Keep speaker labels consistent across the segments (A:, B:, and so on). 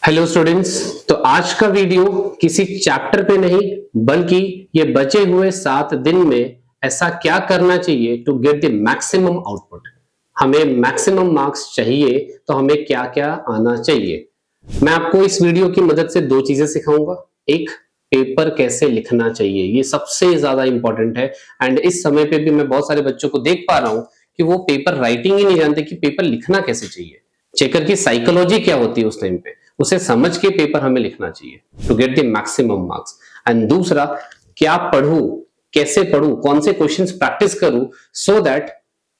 A: Hello students. तो आज का वीडियो किसी चैप्टर पे नहीं बल्कि ये बचे हुए 7 दिन में ऐसा क्या करना चाहिए to get the maximum output. हमें मैक्सिमम मार्क्स चाहिए तो हमें क्या क्या आना चाहिए। मैं आपको इस वीडियो की मदद से दो चीजें सिखाऊंगा। एक, पेपर कैसे लिखना चाहिए, ये सबसे ज्यादा इंपॉर्टेंट है। एंड इस समय पे भी मैं बहुत सारे बच्चों को देख पा रहा हूं कि वो पेपर राइटिंग ही नहीं जानते कि पेपर लिखना कैसे चाहिए। चेकर की साइकोलॉजी क्या होती है उस टाइम पे, उसे समझ के पेपर हमें लिखना चाहिए to get the maximum marks. And दूसरा, क्या पढ़ूं, कैसे पढ़ूं, कौन से क्वेश्चंस प्रैक्टिस करूं सो दैट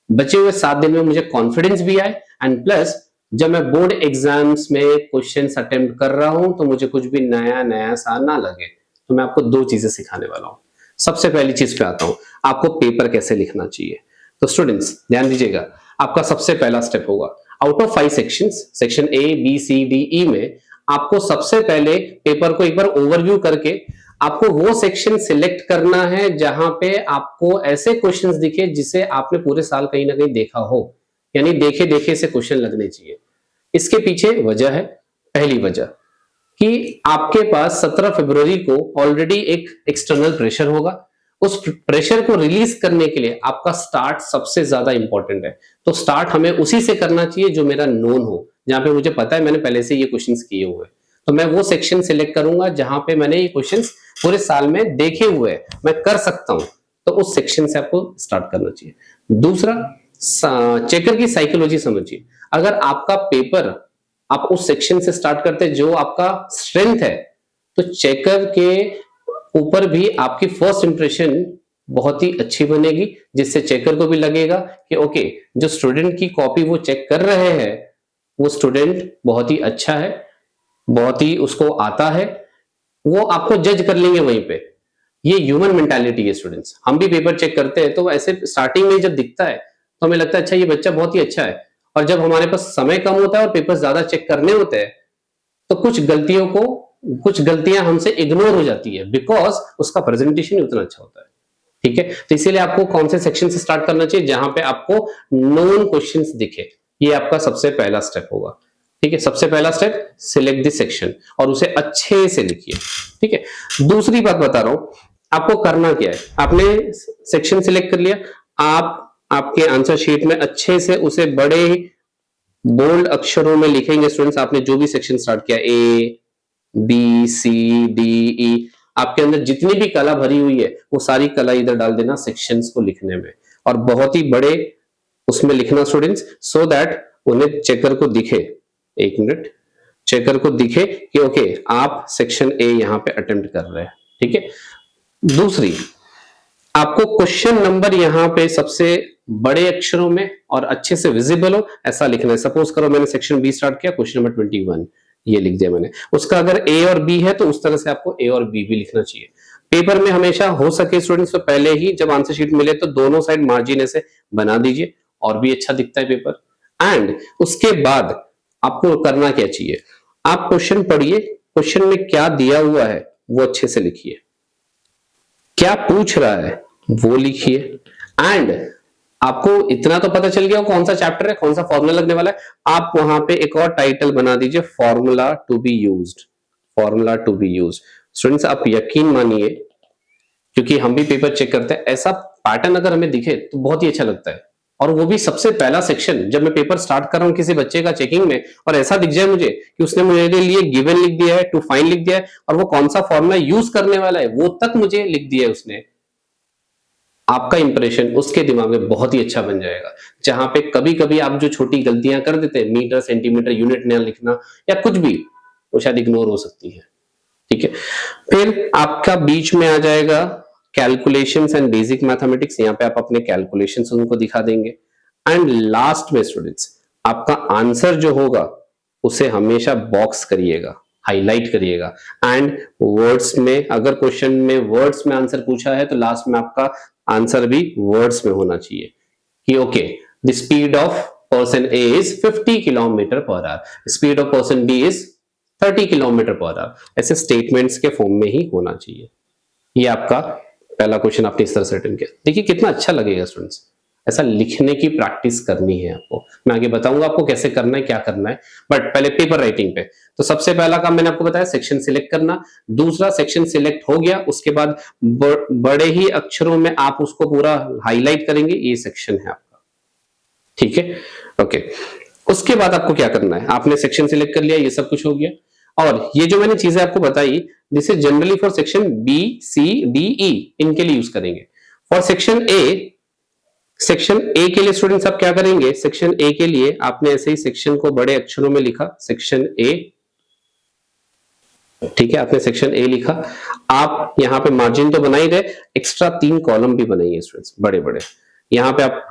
A: बचे हुए 7 दिन में मुझे कॉन्फिडेंस भी आए एंड प्लस जब मैं बोर्ड एग्जाम्स में क्वेश्चंस अटेम्प्ट कर रहा हूं तो मुझे कुछ भी नया नया सा ना लगे। तो मैं आपको दो चीजें सिखाने वाला हूं। सबसे पहली चीज पे आता हूं, आपको पेपर कैसे लिखना चाहिए। तो स्टूडेंट्स ध्यान दीजिएगा, आपका सबसे पहला स्टेप होगा, out of 5 sections, section A B C D E में आपको सबसे पहले पेपर को एक बार ओवरव्यू करके आपको वो सेक्शन सिलेक्ट करना है जहां पे आपको ऐसे क्वेश्चंस दिखे जिसे आपने पूरे साल कहीं ना कहीं देखा हो, यानी देखे देखे से क्वेश्चन लगने चाहिए। इसके पीछे वजह है, पहली वजह कि आपके पास 17 फरवरी को ऑलरेडी एक एक्सटर्नल प्रेशर होगा। उस प्रेशर को रिलीज करने के लिए आपका स्टार्ट सबसे ज्यादा इंपॉर्टेंट है। तो स्टार्ट हमें उसी से करना चाहिए जो मेरा नोन हो, जहां पे मुझे पता है मैंने पहले से ये क्वेश्चंस किए हुए हैं। तो मैं वो सेक्शन सिलेक्ट करूंगा जहां पे मैंने ये क्वेश्चंस पूरे साल में देखे हुए हैं, मैं कर सकता हूं। तो उस सेक्शन से आपको स्टार्ट करना चाहिए। दूसरा, चेकर की साइकोलॉजी समझिए। अगर आपका पेपर आप उस सेक्शन से स्टार्ट करते जो आपका स्ट्रेंथ है, तो चेकर के ऊपर भी आपकी फर्स्ट इंप्रेशन बहुत ही अच्छी बनेगी, जिससे चेकर को भी लगेगा कि ओके, जो स्टूडेंट की कॉपी वो चेक कर रहे हैं वो स्टूडेंट बहुत ही अच्छा है, बहुत ही उसको आता है, वो आपको जज कर लेंगे वहीं पे। ये ह्यूमन मेंटालिटी है स्टूडेंट्स। हम भी पेपर चेक करते हैं तो ऐसे स्टार्टिंग में जब दिखता है तो हमें लगता है अच्छा ये बच्चा बहुत ही अच्छा है, और जब हमारे पास समय कम होता है और पेपर ज्यादा चेक करने होते हैं तो कुछ गलतियां हमसे इग्नोर हो जाती है बिकॉज उसका प्रेजेंटेशन उतना अच्छा होता है। ठीक है, तो इसीलिए आपको कौन से सेक्शन से स्टार्ट करना चाहिए जहां पे आपको नोन क्वेश्चंस दिखे। ये आपका सबसे पहला स्टेप होगा। ठीक है, सबसे पहला स्टेप, सिलेक्ट द सेक्शन और उसे अच्छे से लिखिए। ठीक है, दूसरी बात बता रहा हूं, आपको करना क्या है। आपने सेक्शन सिलेक्ट कर लिया, आप आपके आंसर शीट में अच्छे से उसे बड़े बोल्ड अक्षरों में लिखेंगे। स्टूडेंट्स आपने जो भी सेक्शन स्टार्ट किया, ए बी सी डी ई, आपके अंदर जितनी भी कला भरी हुई है वो सारी कला इधर डाल देना सेक्शंस को लिखने में, और बहुत ही बड़े उसमें लिखना स्टूडेंट्स, सो दैट उन्हें चेकर को दिखे। एक मिनट, चेकर को दिखे कि ओके आप सेक्शन ए यहां पे अटेम्प्ट कर रहे हैं। ठीक है, दूसरी, आपको क्वेश्चन नंबर यहां पे सबसे बड़े अक्षरों में और अच्छे से विजिबल हो ऐसा लिखना है। सपोज करो मैंने सेक्शन बी स्टार्ट किया, क्वेश्चन नंबर 21 ये लिख दिया मैंने। उसका अगर ए और बी है तो उस तरह से आपको ए और बी भी लिखना चाहिए। पेपर में हमेशा हो सके स्टूडेंट्स तो पहले ही जब आंसर शीट मिले तो दोनों साइड मार्जिन ऐसे बना दीजिए, और भी अच्छा दिखता है पेपर। एंड उसके बाद आपको करना क्या चाहिए, आप क्वेश्चन पढ़िए, क्वेश्चन में क्या दिया हुआ है वो अच्छे से लिखिए, क्या पूछ रहा है वो लिखिए। एंड आपको इतना तो पता चल गया कौन सा चैप्टर है, कौन सा फॉर्मूला लगने वाला है। आप वहां पे एक और टाइटल बना दीजिए, formula to be used. Formula to be used students, आप यकीन मानिए, क्योंकि हम भी पेपर चेक करते हैं, ऐसा पैटर्न अगर हमें दिखे तो बहुत ही अच्छा लगता है। और वो भी सबसे पहला सेक्शन, जब मैं पेपर स्टार्ट कर रहा हूं किसी बच्चे का चेकिंग में और ऐसा दिख जाए मुझे कि उसने मेरे लिए गिवन लिख दिया है, टू फाइंड लिख दिया है, और वो कौन सा फॉर्मूला यूज करने वाला है वो तक मुझे लिख दिया है उसने, आपका इंप्रेशन उसके दिमाग में बहुत ही अच्छा बन जाएगा। जहां पे कभी कभी आप जो छोटी गलतियां कर देते हैं, मीटर सेंटीमीटर यूनिट न लिखना या कुछ भी, वो शायद इग्नोर हो सकती है। ठीक है, फिर आपका बीच में आ जाएगा कैलकुलेशंस एंड बेसिक मैथमेटिक्स। यहाँ पे आप अपने कैलकुलेशंस उनको दिखा देंगे। एंड लास्ट में स्टूडेंट्स, आपका आंसर जो होगा उसे हमेशा बॉक्स करिएगा, हाईलाइट करिएगा। एंड वर्ड्स में, अगर क्वेश्चन में वर्ड्स में आंसर पूछा है तो लास्ट में आपका आंसर भी वर्ड्स में होना चाहिए कि okay, the speed of person A is 50 kilometre per hour, speed of person B is 30 kilometre per hour. ऐसे स्टेटमेंट्स के फॉर्म में ही होना चाहिए। ये आपका पहला क्वेश्चन आपने इस तरह से अटेम्प्ट किया। देखिए कितना अच्छा लगेगा स्टूडेंट्स। ऐसा लिखने की प्रैक्टिस करनी है आपको। मैं आगे बताऊंगा आपको कैसे करना है, क्या करना है, बट पहले पेपर राइटिंग पे। तो सबसे पहला काम मैंने आपको बताया सेक्शन सिलेक्ट करना। दूसरा, सेक्शन सिलेक्ट हो गया, उसके बाद बड़े ही अक्षरों में आप उसको पूरा हाईलाइट करेंगे, ये सेक्शन है आपका, ठीक है, ओके। उसके बाद आपको क्या करना है, आपने सेक्शन सिलेक्ट कर लिया, ये सब कुछ हो गया। और ये जो मैंने चीजें आपको बताई, this is generally for section B, C, D, E, इनके लिए यूज करेंगे। For section A, section A के लिए स्टूडेंट्स आप क्या करेंगे, सेक्शन ए के लिए आपने ऐसे ही सेक्शन को बड़े अक्षरों में लिखा, सेक्शन ए, ठीक है, आपने सेक्शन ए लिखा। आप यहां पे मार्जिन तो बना ही रहे, एक्स्ट्रा 3 कॉलम भी बनाइए स्टूडेंट्स, बड़े बड़े। यहां पे आप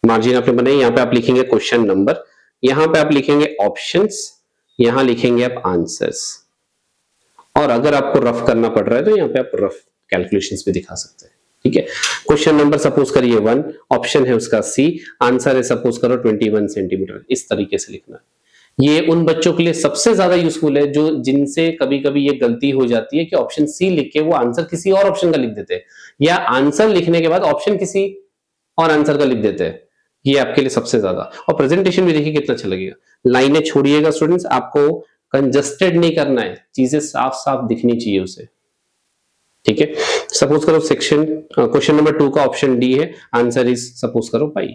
A: मार्जिन आपने बनाई, यहां पे आप लिखेंगे क्वेश्चन नंबर, यहां पे आप लिखेंगे ऑप्शंस, यहां लिखेंगे आप आंसर्स। और अगर आपको रफ करना पड़ रहा है तो यहां पे आप रफ कैलकुलेशंस भी दिखा सकते हैं, ठीक है। क्वेश्चन नंबर सपोज करिए 1, ऑप्शन है उसका सी, आंसर है सपोज करो 21 सेंटीमीटर, इस तरीके से लिखना है। ये उन बच्चों के लिए सबसे ज्यादा यूजफुल है जो जिनसे कभी कभी ये गलती हो जाती है कि ऑप्शन सी लिख के वो आंसर किसी और ऑप्शन का लिख देते हैं, या आंसर लिखने के बाद ऑप्शन किसी और आंसर का लिख देते हैं। ये आपके लिए सबसे ज्यादा। और प्रेजेंटेशन भी देखिए कितना अच्छा लगेगा। लाइनें छोड़िएगा स्टूडेंट्स, आपको कंजस्टेड नहीं करना है, चीजें साफ साफ दिखनी चाहिए उसे, ठीक है। सपोज करो सेक्शन क्वेश्चन नंबर 2 का ऑप्शन डी है, आंसर इज सपोज करो पाई,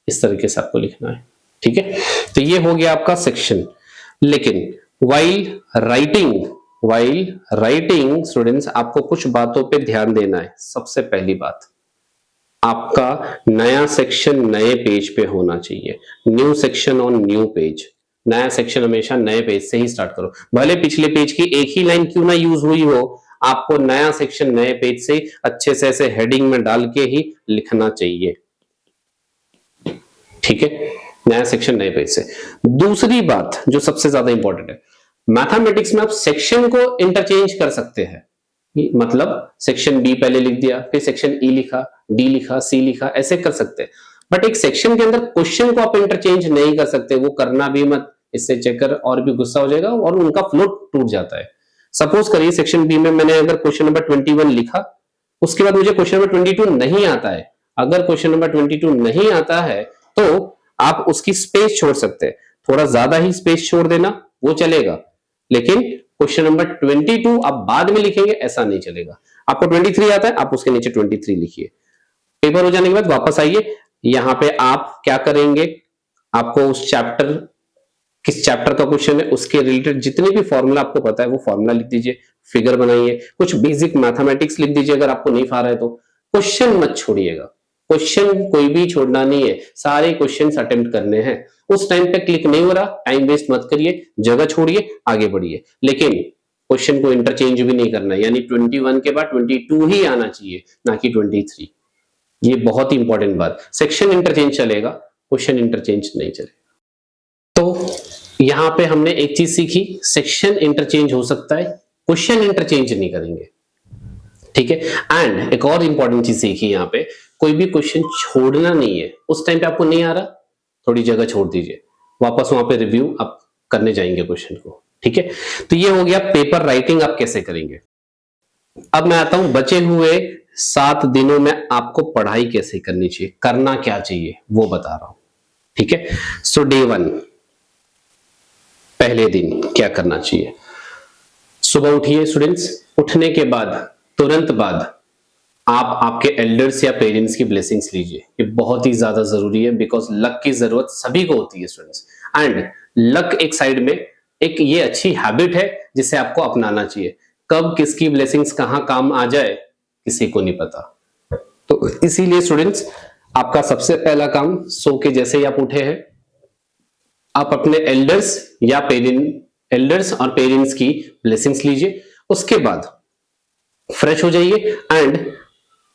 A: इस तरीके से आपको लिखना है, ठीक है। तो ये हो गया आपका सेक्शन। लेकिन वाइल राइटिंग स्टूडेंट्स आपको कुछ बातों पे ध्यान देना है। सबसे पहली बात, आपका नया सेक्शन नए पेज पे होना चाहिए, new section on new page. नया सेक्शन हमेशा नए पेज से ही स्टार्ट करो, भले पिछले पेज की एक ही लाइन क्यों ना यूज हुई हो, आपको नया सेक्शन नए पेज से अच्छे से ऐसे हेडिंग में डाल के ही लिखना चाहिए, ठीक है, नया सेक्शन नए पेज से। दूसरी बात जो सबसे ज्यादा इंपॉर्टेंट है, मैथमेटिक्स में आप सेक्शन को इंटरचेंज कर सकते हैं। मतलब सेक्शन बी पहले लिख दिया, फिर सेक्शन ई लिखा, डी लिखा, सी लिखा, ऐसे कर सकते हैं। बट एक सेक्शन के अंदर क्वेश्चन को आप इंटरचेंज नहीं कर सकते, वो करना भी मत, इससे चेकर और भी गुस्सा हो जाएगा और उनका फ्लो टूट जाता है। सपोज करिए सेक्शन बी में मैंने अगर क्वेश्चन नंबर 21 लिखा, उसके बाद मुझे क्वेश्चन नंबर 22 नहीं आता है, अगर क्वेश्चन नंबर 22 नहीं आता है तो आप उसकी स्पेस छोड़ सकते हैं, थोड़ा ज्यादा ही स्पेस छोड़ देना वो चलेगा, लेकिन क्वेश्चन नंबर 22 आप बाद में लिखेंगे ऐसा नहीं चलेगा। आपको 23 आता है, आप उसके नीचे 23 लिखिए। पेपर हो जाने के बाद वापस आइए, यहां पे आप क्या करेंगे, आपको उस चैप्टर, किस चैप्टर का क्वेश्चन है उसके रिलेटेड जितने भी फॉर्मूला आपको पता है वो फॉर्मूला लिख दीजिए, फिगर बनाइए, कुछ बेसिक मैथमेटिक्स लिख दीजिए अगर आपको नहीं आ रहा है तो। क्वेश्चन मत छोड़िएगा, क्वेश्चन कोई भी छोड़ना नहीं है, सारे क्वेश्चंस अटेम्प्ट करने हैं। उस टाइम पे क्लिक नहीं हो रहा, टाइम वेस्ट मत करिए, जगह छोड़िए, आगे बढ़िए, लेकिन क्वेश्चन को इंटरचेंज भी नहीं करना है, यानी 21 के बाद 22 ही आना चाहिए, ना कि 23। ये बहुत ही इंपॉर्टेंट बात, सेक्शन इंटरचेंज चलेगा, क्वेश्चन इंटरचेंज नहीं चलेगा। तो यहां पे हमने एक चीज सीखी, सेक्शन इंटरचेंज हो सकता है, क्वेश्चन इंटरचेंज नहीं करेंगे, ठीक है। एंड एक और इंपॉर्टेंट चीज सीखी यहां पे, कोई भी क्वेश्चन छोड़ना नहीं है। उस टाइम पे आपको नहीं आ रहा, थोड़ी जगह छोड़ दीजिए, वापस वहां पे रिव्यू आप करने जाएंगे क्वेश्चन को, ठीक है। तो ये हो गया पेपर राइटिंग आप कैसे करेंगे। अब मैं आता हूं बचे हुए 7 दिनों में आपको पढ़ाई कैसे करनी चाहिए, करना क्या चाहिए वो बता रहा हूं, ठीक है। सो डे 1, पहले दिन क्या करना चाहिए। सुबह उठिए स्टूडेंट्स, उठने के बाद तुरंत बाद आप आपके एल्डर्स या पेरेंट्स की ब्लेसिंग्स लीजिए, ये बहुत ही ज्यादा जरूरी है, बिकॉज लक की जरूरत सभी को होती है स्टूडेंट्स। एंड लक एक साइड में, एक ये अच्छी हैबिट है जिसे आपको अपनाना चाहिए। कब किसकी ब्लेसिंग्स कहां काम आ जाए किसी को नहीं पता, तो इसीलिए स्टूडेंट्स आपका सबसे पहला काम, सो के जैसे ही आप उठे हैं, आप अपने एल्डर्स और पेरेंट्स की ब्लेसिंग्स लीजिए। उसके बाद फ्रेश हो जाइए एंड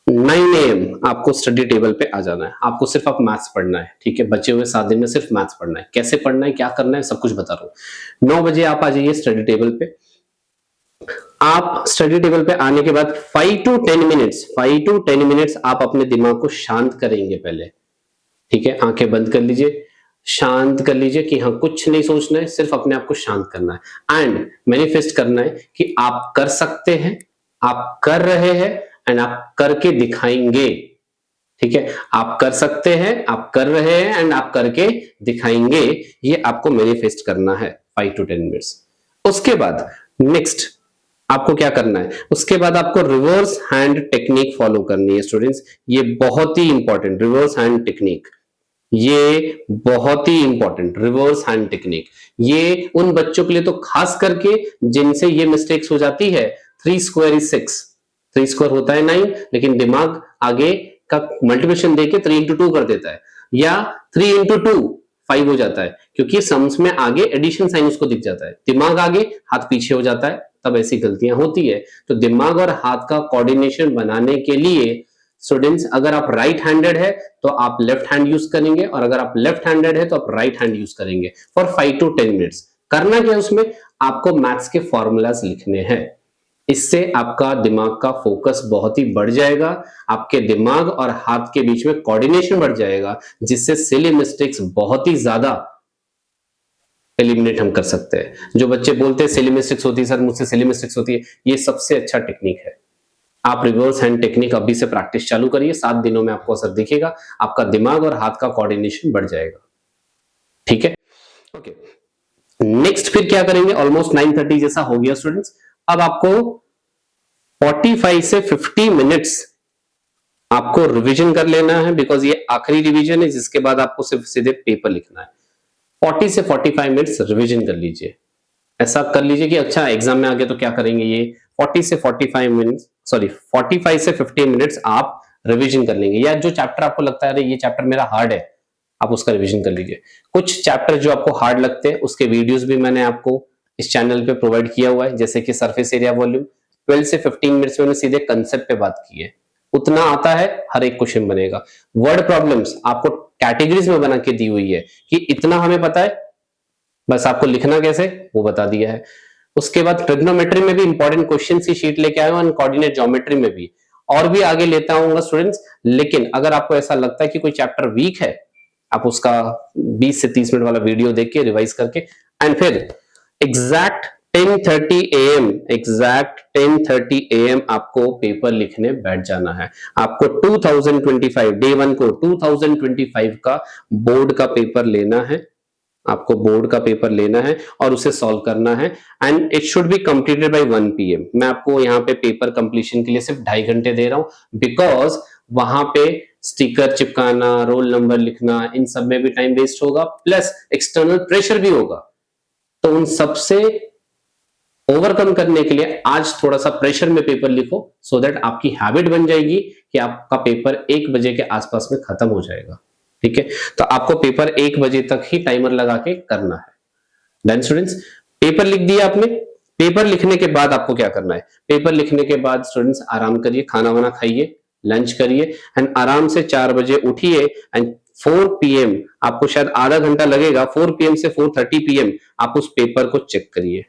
A: 9 AM आपको स्टडी टेबल पे आ जाना है। आपको सिर्फ आप मैथ्स पढ़ना है, ठीक है। बचे हुए 7 दिन में सिर्फ मैथ्स पढ़ना है, कैसे पढ़ना है, क्या करना है, सब कुछ बता रहा हूं। 9 बजे आप आ जाइए स्टडी टेबल पे। आप स्टडी टेबल पे आने के बाद 5 to 10 मिनट्स आप अपने दिमाग को शांत करेंगे पहले, ठीक है। आंखें बंद कर लीजिए, शांत कर लीजिए कि हाँ कुछ नहीं सोचना है, सिर्फ अपने आप को शांत करना है एंड मैनिफेस्ट करना है कि आप कर सकते हैं, आप कर रहे हैं एंड आप करके दिखाएंगे। ठीक है, आप कर सकते हैं, आप कर रहे हैं एंड आप करके दिखाएंगे, ये आपको मैनिफेस्ट करना है 5 to 10 मिनट्स। उसके बाद नेक्स्ट आपको क्या करना है, उसके बाद आपको रिवर्स हैंड टेक्निक फॉलो करनी है स्टूडेंट्स। ये बहुत ही इंपॉर्टेंट, रिवर्स हैंड टेक्निक, ये बहुत ही इंपॉर्टेंट, रिवर्स हैंड टेक्निक। ये उन बच्चों के लिए तो खास करके जिनसे ये मिस्टेक्स हो जाती है, 3 स्क्वायर इज 6, 3 स्क्वायर होता है 9, लेकिन दिमाग आगे का मल्टीप्लिकेशन देके 3 into 2 कर देता है, या 3 into 2 5 हो जाता है, क्योंकि सम्स में आगे एडिशन साइन उसको दिख जाता है, दिमाग आगे हाथ पीछे हो जाता है, तब ऐसी गलतियां होती है। तो दिमाग और हाथ का कोऑर्डिनेशन बनाने के लिए स्टूडेंट्स, अगर आप राइट हैंडेड है तो आप लेफ्ट हैंड यूज करेंगे, और अगर आप लेफ्ट हैंडेड है तो आप राइट हैंड यूज करेंगे फॉर 5 to 10 मिनट्स। करना क्या, उसमें आपको मैथ्स के फॉर्मूलाज लिखने हैं। इससे आपका दिमाग का फोकस बहुत ही बढ़ जाएगा, आपके दिमाग और हाथ के बीच में कोऑर्डिनेशन बढ़ जाएगा, जिससे सिली मिस्टेक्स बहुत ही ज्यादा एलिमिनेट हम कर सकते हैं। जो बच्चे बोलते हैं सिली मिस्टेक्स होती है सर, मुझसे सिली मिस्टेक्स होती है, ये सबसे अच्छा टेक्निक है। आप रिवर्स हैंड टेक्निक अभी से प्रैक्टिस चालू करिए, 7 दिनों में आपको असर दिखेगा, आपका दिमाग और हाथ का कोऑर्डिनेशन बढ़ जाएगा। ठीक है, ओके। नेक्स्ट फिर क्या करेंगे, ऑलमोस्ट 9:30 जैसा हो गया स्टूडेंट्स। अब आपको 45 से 50 मिनट्स आपको रिवीजन कर लेना है, बिकॉज ये आखिरी रिवीजन है, जिसके बाद आपको सिर्फ सीधे पेपर लिखना है। 40 से 45 मिनट्स रिवीजन कर लीजिए। ऐसा कर लीजिए कि अच्छा एग्जाम में आ गया तो क्या करेंगे, ये 40 से 45 मिनट्स, सॉरी 45 से 50 मिनट्स आप रिवीजन कर लेंगे। या जो चैप्टर आपको लगता है अरे ये चैप्टर मेरा हार्ड है, आप उसका रिवीजन कर लीजिए। कुछ चैप्टर जो आपको हार्ड लगते हैं उसके वीडियोस भी मैंने आपको इस चैनल पे प्रोवाइड किया हुआ है, जैसे कि सरफेस एरिया वॉल्यूम 12 से 15 मिनट्स में सीधे कंसेप्ट पे बात की है, उतना आता है, हर एक क्वेश्चन बनेगा। वर्ड प्रॉब्लम्स आपको कैटेगरीज में बना के दी हुई है कि इतना हमें पता है, बस आपको लिखना कैसे वो बता दिया है। उसके बाद ट्रिग्नोमेट्री में भी इंपॉर्टेंट क्वेश्चन की शीट लेके आया हूं, कोऑर्डिनेट ज्योमेट्री में भी, और भी आगे लेता हूँ स्टूडेंट्स। लेकिन अगर आपको ऐसा लगता है कि कोई चैप्टर वीक है, आप उसका 20 से 30 मिनट वाला वीडियो देख के रिवाइज करके एंड फिर एग्जैक्ट 10:30 AM आपको पेपर लिखने बैठ जाना है। आपको 2025 डे 1 को 2025 का बोर्ड का पेपर लेना है, आपको बोर्ड का पेपर लेना है और उसे सॉल्व करना है, and it should be completed by 1 PM। मैं आपको यहाँ पे पेपर कंप्लीशन के लिए सिर्फ 2.5 घंटे दे रहा हूं, बिकॉज वहां पे स्टिकर चिपकाना, रोल नंबर लिखना, इन सब में भी टाइम वेस्ट होगा, प्लस एक्सटर्नल प्रेशर भी होगा। तो उन सबसे ओवरकम करने के लिए आज थोड़ा सा प्रेशर में पेपर लिखो, सो दैट आपकी हैबिट बन जाएगी कि आपका पेपर 1 बजे के आसपास में खत्म हो जाएगा। ठीक है, तो आपको पेपर 1 बजे तक ही टाइमर लगा के करना है। देन स्टूडेंट्स, पेपर लिख दिया आपने। पेपर लिखने के बाद आपको क्या करना है, पेपर लिखने के बाद स्टूडेंट्स आराम करिए, खाना वाना खाइए, लंच करिए एंड आराम से 4 बजे उठिए एंड 4 PM आपको शायद आधा घंटा लगेगा, 4 PM से 4:30 PM आप उस पेपर को चेक करिए,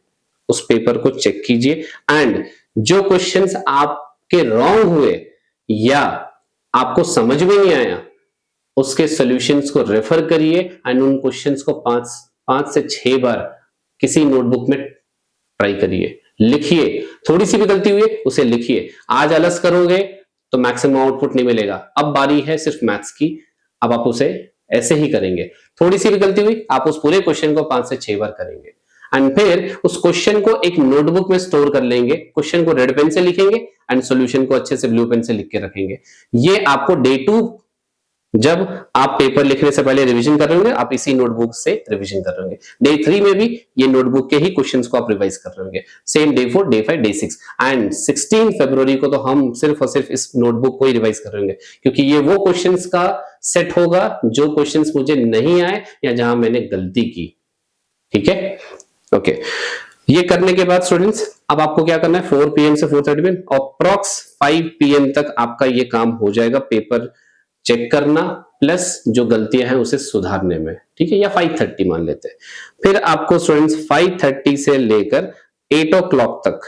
A: उस पेपर को चेक कीजिए एंड जो क्वेश्चंस आपके रॉन्ग हुए या आपको समझ में नहीं आया उसके सॉल्यूशंस को रेफर करिए एंड उन क्वेश्चंस को 5 से 6 बार किसी नोटबुक में ट्राई करिए, लिखिए। थोड़ी सी भी गलती हुई उसे लिखिए। आज आलस करोगे तो मैक्सिमम आउटपुट नहीं मिलेगा। अब बारी है सिर्फ मैथ्स की, अब आप उसे ऐसे ही करेंगे। थोड़ी सी भी गलती हुई आप उस पूरे क्वेश्चन को 5 से 6 बार करेंगे एंड फिर उस क्वेश्चन को एक नोटबुक में स्टोर कर लेंगे। क्वेश्चन को रेड पेन से लिखेंगे एंड सॉल्यूशन को अच्छे से ब्लू पेन से लिख के रखेंगे। ये आपको डे 2 जब आप पेपर लिखने से पहले रिवीजन कर रहे होंगे, आप इसी नोटबुक से रिवीजन कर रहे होंगे। डे 3 में भी ये नोटबुक के ही क्वेश्चंस को आप रिवाइज कर रहे होंगे। Same day 4, day 5, day 6 and 16 फरवरी को तो हम सिर्फ और सिर्फ इस नोटबुक को ही रिवाइज कर रहे होंगे, क्योंकि ये वो क्वेश्चंस का सेट होगा जो क्वेश्चंस मुझे नहीं आए या जहां मैंने गलती की। ठीक है, ओके। ये करने के बाद स्टूडेंट्स अब आपको क्या करना है, 4 PM से 4:30 PM अप्रॉक्स 5 PM तक आपका ये काम हो जाएगा, पेपर चेक करना प्लस जो गलतियां हैं उसे सुधारने में। ठीक है, या 5:30 मान लेते हैं। फिर आपको स्टूडेंट्स 5:30 से लेकर 8 o'clock तक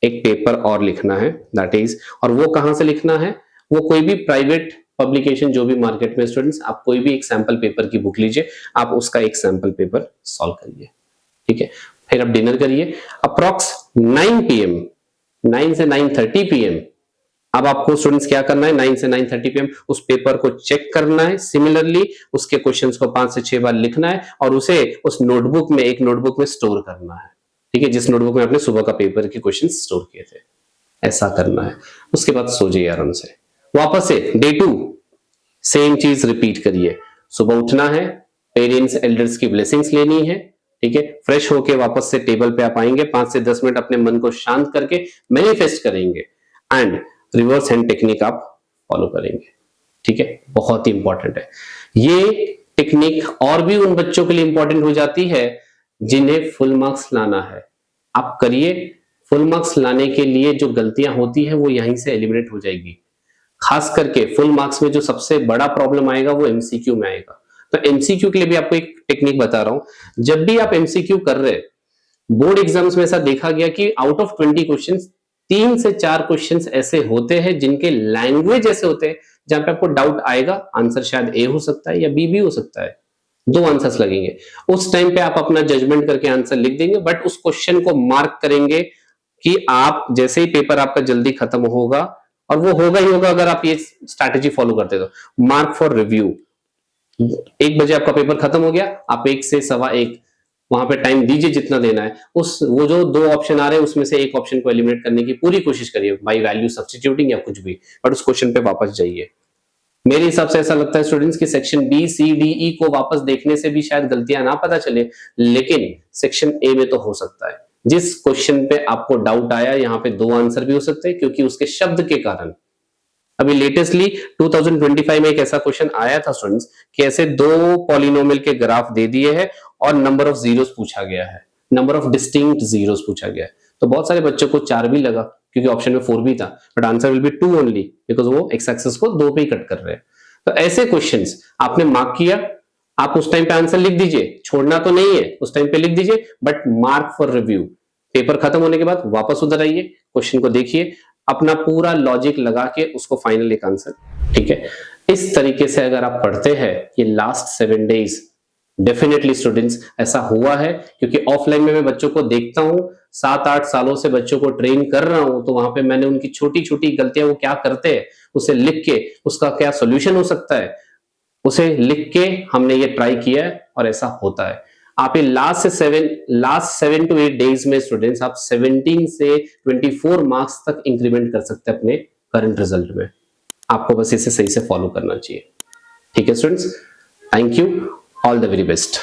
A: एक पेपर और लिखना है, दैट इज, और वो कहां से लिखना है, वो कोई भी प्राइवेट पब्लिकेशन जो भी मार्केट में, स्टूडेंट्स आप कोई भी एक सैंपल पेपर की बुक लीजिए, आप उसका एक सैंपल पेपर सॉल्व करिए। ठीक है, फिर आप डिनर करिए। अप्रॉक्स 9 PM, 9 से 9:30 PM अब आपको स्टूडेंट्स क्या करना है, 9 से 9:30 PM उस पेपर को चेक करना है, सिमिलरली उसके क्वेश्चंस को 5 से 6 बार लिखना है और उसे उस नोटबुक में, एक नोटबुक में स्टोर करना है, ठीक है, जिस नोटबुक में आपने सुबह का पेपर के क्वेश्चन स्टोर किए थे, ऐसा करना है। उसके बाद सो जाइए आराम से। वापस से डे 2 सेम चीज रिपीट करिए। सुबह उठना है, पेरेंट्स एल्डर्स की ब्लेसिंग्स लेनी है, ठीक है, फ्रेश होके वापस से टेबल पे आप आएंगे, 5 से 10 मिनट अपने मन को शांत करके मैनिफेस्ट करेंगे एंड रिवर्स हैंड टेक्निक आप फॉलो करेंगे, ठीक है, बहुत ही इंपॉर्टेंट है ये टेक्निक। और भी उन बच्चों के लिए इंपॉर्टेंट हो जाती है जिन्हें फुल मार्क्स लाना है, आप करिए। फुल मार्क्स लाने के लिए जो गलतियां होती है वो यहीं से एलिमिनेट हो जाएगी। खास करके फुल मार्क्स में जो सबसे बड़ा प्रॉब्लम आएगा वो एमसीक्यू में आएगा। तो एमसीक्यू के लिए भी आपको एक टेक्निक बता रहा हूं। जब भी आप एमसीक्यू कर रहे हैं, बोर्ड एग्जाम्स में ऐसा देखा गया कि आउट ऑफ 20 क्वेश्चंस 3 से 4 क्वेश्चंस ऐसे होते हैं जिनके लैंग्वेज ऐसे होते हैं जहां पे आपको डाउट आएगा, आंसर शायद ए हो सकता है या बी भी हो सकता है, 2 आंसर्स लगेंगे। उस टाइम पे आप अपना जजमेंट करके आंसर लिख देंगे, बट उस क्वेश्चन को मार्क करेंगे कि आप जैसे ही पेपर आपका जल्दी खत्म होगा, और वो होगा ही होगा अगर आप ये स्ट्रैटेजी फॉलो करते तो, मार्क फॉर रिव्यू। 1 बजे आपका पेपर खत्म हो गया, आप 1 से 1:15 वहां पे टाइम दीजिए जितना देना है। उस वो जो 2 ऑप्शन आ रहे हैं उसमें से एक ऑप्शन को एलिमिनेट करने की पूरी कोशिश करिए, बाय वैल्यू सब्स्टिट्यूटिंग या कुछ भी, बट उस क्वेश्चन पे वापस जाइए। मेरे हिसाब से ऐसा लगता है स्टूडेंट्स कि section B C D E को वापस देखने से भी शायद गलतियां ना पता चले, लेकिन सेक्शन ए में तो हो सकता है। जिस क्वेश्चन पे आपको डाउट आया, यहाँ पे 2 आंसर भी हो सकते हैं क्योंकि उसके शब्द के कारण। अभी लेटेस्टली 2025 में एक ऐसा क्वेश्चन आया था स्टूडेंट्स कि ऐसे 2 पॉलिनोमियल के ग्राफ दे दिए हैं और नंबर ऑफ जीरोस पूछा गया है, नंबर ऑफ डिस्टिंक्ट जीरोस पूछा गया है। तो बहुत सारे बच्चों को 4 भी लगा क्योंकि ऑप्शन में 4 भी था, but answer will be 2 only because वो एक्स एक्सिस को 2 पे ही कट कर रहे हैं। तो ऐसे क्वेश्चंस आपने मार्क किया, आप उस टाइम पे आंसर लिख दीजिए, छोड़ना तो नहीं है, उस टाइम पे लिख दीजिए, but mark for review. Paper खत्म होने के बाद वापस उधर आइए, क्वेश्चन को देखिए, अपना पूरा लॉजिक लगा के उसको फाइनल एक आंसर, ठीक है। इस तरीके से अगर आप पढ़ते हैं ये लास्ट 7 डेज, डेफिनेटली स्टूडेंट्स ऐसा हुआ है, क्योंकि ऑफलाइन में मैं बच्चों को देखता हूं, 7-8 सालों से बच्चों को ट्रेन कर रहा हूं, तो वहां पे मैंने उनकी छोटी छोटी गलतियां वो क्या करते हैं उसे लिख के उसका क्या सोल्यूशन हो सकता है उसे लिख के हमने ये ट्राई किया है और ऐसा होता है। आप ये लास्ट 7 to 8 डेज में स्टूडेंट्स आप 17 से 24 मार्क्स तक इंक्रीमेंट कर सकते हैं अपने करंट रिजल्ट में। आपको बस इसे सही से फॉलो करना चाहिए, ठीक है students. Thank you, all the very best.